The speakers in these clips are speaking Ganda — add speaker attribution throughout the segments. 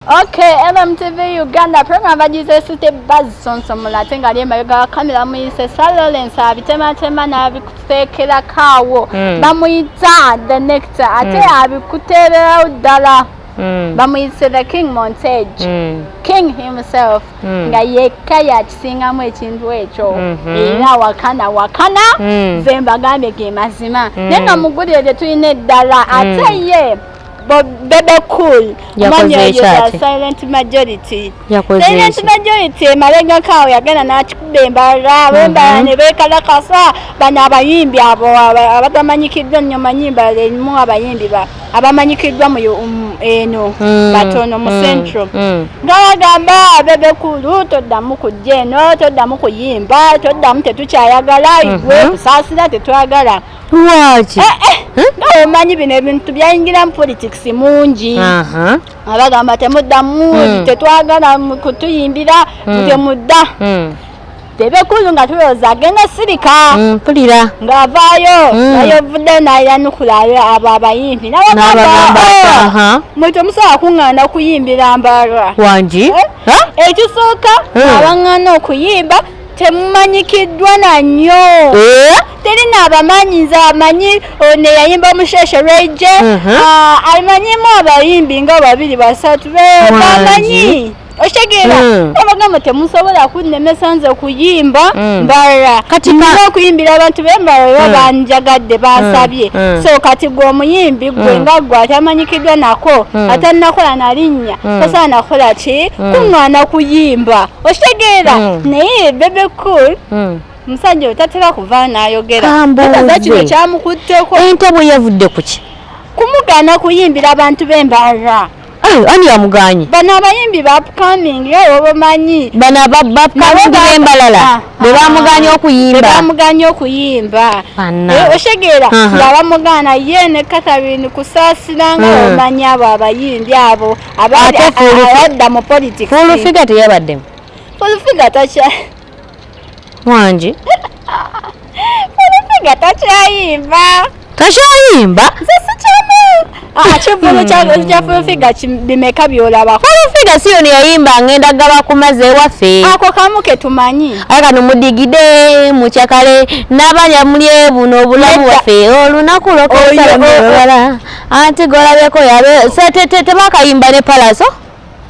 Speaker 1: Okay, MTV Uganda program bagize sute bazonso mulate ngali emayoga kamera muyise Lawrence abitema na abikutekera kawo bamuyita the nectar ate abikuterera udala bamuyise the king montage king himself nga yekka yakisingamu ekintu ekyo era wakana zemba gambe ge mazima nenga mugulire tuyine eddala ate ye Bebe Cool, amanyi silent majority. Silent majority, malenga kao yagenda n'akibembala, wembala ne kwekalakasa, bano abayimbi abo abatamanyikidwa nnyo manyimba mu abayimbi abamanyikidwa mu eno batono mu central. Ngabagamba Bebe Cool toddamu kujja eno, toddamu kuyimba, toddamu tetukyayagala, igwe kusaasira tetwagala.
Speaker 2: Wachi
Speaker 1: nga omanyi bino ebintu byayingira mu politics mungi abagamba temuddamu tetwagala kutuyimbira temudda Bebe Cool nga tulowooza agenda sirika
Speaker 2: mpulira
Speaker 1: ng'avaayo ayovudde n'ayanukula abo abayimbi n'abagamba mwe temusobola kuŋŋaana kuyimbira mbalwa
Speaker 2: wangi
Speaker 1: ekisooka abaŋŋaana okuyimba temumanyikiddwa nannyo terina abamanyiza amanyi one yayimba musheshe reje amanyimu abayimbi nga babiri basatu bamanyi oshegera abagamba temusobola kunnemesa nze kuyimba mbala kati okuyimbira abantu bembala banjagadde basabye so kati gwe omuyimbi gwe nga gwe atamanyikiddwa nako atannakola na linnya tosaana nakola ki kuŋŋaana kuyimba oshegera naye Bebe Cool musajja otatera kuva n'ayogera kino kyamukutteko
Speaker 2: ente bwe yavudde kuki
Speaker 1: kumugaana kuyimbira abantu bembala
Speaker 2: ani yamuganye
Speaker 1: bano abayimbi ba upcoming yo bamanyi
Speaker 2: bano upcoming bembalala bamuganye okuyimba oshegera nga bamugana ye ne Catherine kusaasira nga omanyi abo abayimbi abo abadda mu politics full figure teyabaddemu
Speaker 1: full figure tacha
Speaker 2: wangi
Speaker 1: full figure takyayimba chivulu cha full figure bimeka byolaba
Speaker 2: full figure siyo ne yayimba ngenda gaba kumaze waffe
Speaker 1: ako kamuke tumanyi
Speaker 2: aka numudigide muchakale nabanya mulye buno obulamu waffe olunaku lokosa anti golabeko yabe setete bakayimba ne palaso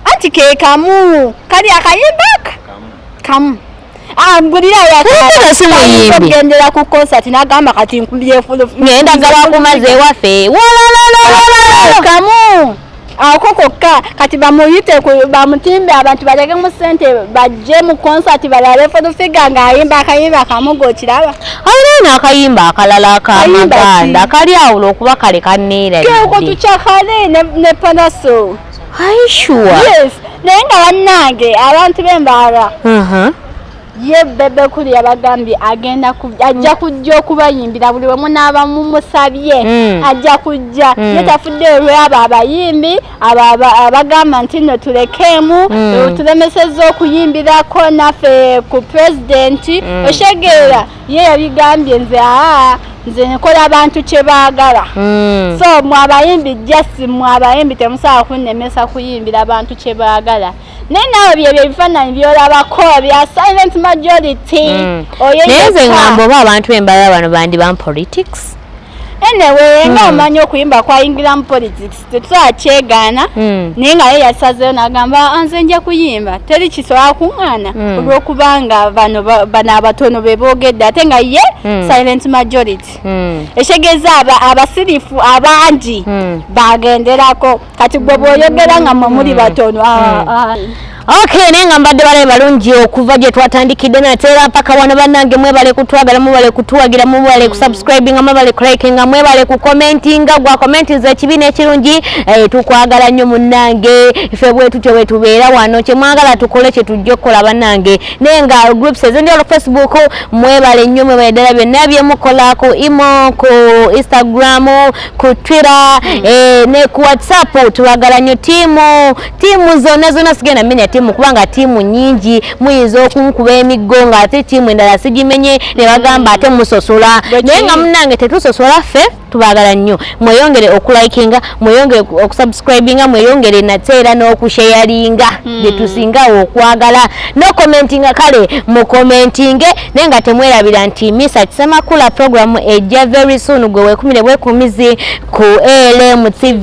Speaker 1: anti ke kamu kali akayimba kamu mbulira
Speaker 2: yagendera
Speaker 1: ku concert n'agamba kati nkumbye full
Speaker 2: ngenda gaba kumaze waffe
Speaker 1: kamu akokokka kati bamuyite bamutimbe abantu balege mu sente bajje mu concert balale full figure ng'ayimba akayimba kamugo kiraba
Speaker 2: alina akayimba akalala akamaganda kali awo okuba kale kanneera
Speaker 1: keko tukyakale ne panaso
Speaker 2: sure
Speaker 1: yes naye nga bannange abantu bembala ye Bebe Cool yabagambye ajja kujja okubayimbira buli wemu n'abamumusabye ajja kujja ye tafudde olw'abo abayimbi abagamba nti no tulekeemu tulemesezza okuyimbirako naffe ku pulezidenti oshegera ye yabigambye nze nkola abantu kye baagala so mwe abayimbi jasi mwe abayimbi temusobola kunnemesa kuyimbira abantu kye baagala naye nawe byebyo ebifaananyi byolabako bya silent majority
Speaker 2: naye nze ngamba oba abantu embala bano bandi ba politics
Speaker 1: anyway nga omanyi okuyimba kwayingira mu politics tetusobola kyegaana naye nga ye yasazeyo n'agamba nze nja kuyimba teri kisobola kuŋŋaana olw'okubanga bano abatono be boogedde ate nga ye silent majority ekitegeeza abasirifu abangi bagenderako kati gwe bw'oyogera nga mwe muli batono
Speaker 2: Okay, nenga mbadde bale balungi okuva gye twatandikidde natera mpaka wano bannange mwebale kutwagala mwebale kutuwagira mwebale kusubscribing mwebale liking mwebale ku commenting gwa comment za kibine ekirungi tukwagala nnyo munnange ife bwe tutyo bwe tubeera wano kye mwagala tukole kye tujja okukola bannange nenga groups ezendi olo Facebook mwebale nnyo mwebale ddala byonna bye mukola ku imo ku Instagram ku Twitter ne ku WhatsApp tuwagala nnyo timu zonna sigenda menya timu kubanga timu nyingi muyizo okunkuba emiggo nga ate timu endala sigimenye ne bagamba ate musosola naye nga munnange tetusosola ffe tubagala nnyo mweyongere okulikinga mweyongere okusubscribinga mweyongere nateera n'okusharinga betusinga okwagala no commentinga kale mu commentinge nenga temwerabira nti Misa Kisemakula program ejja very soon gwe wekumire bwekumizi ku LM TV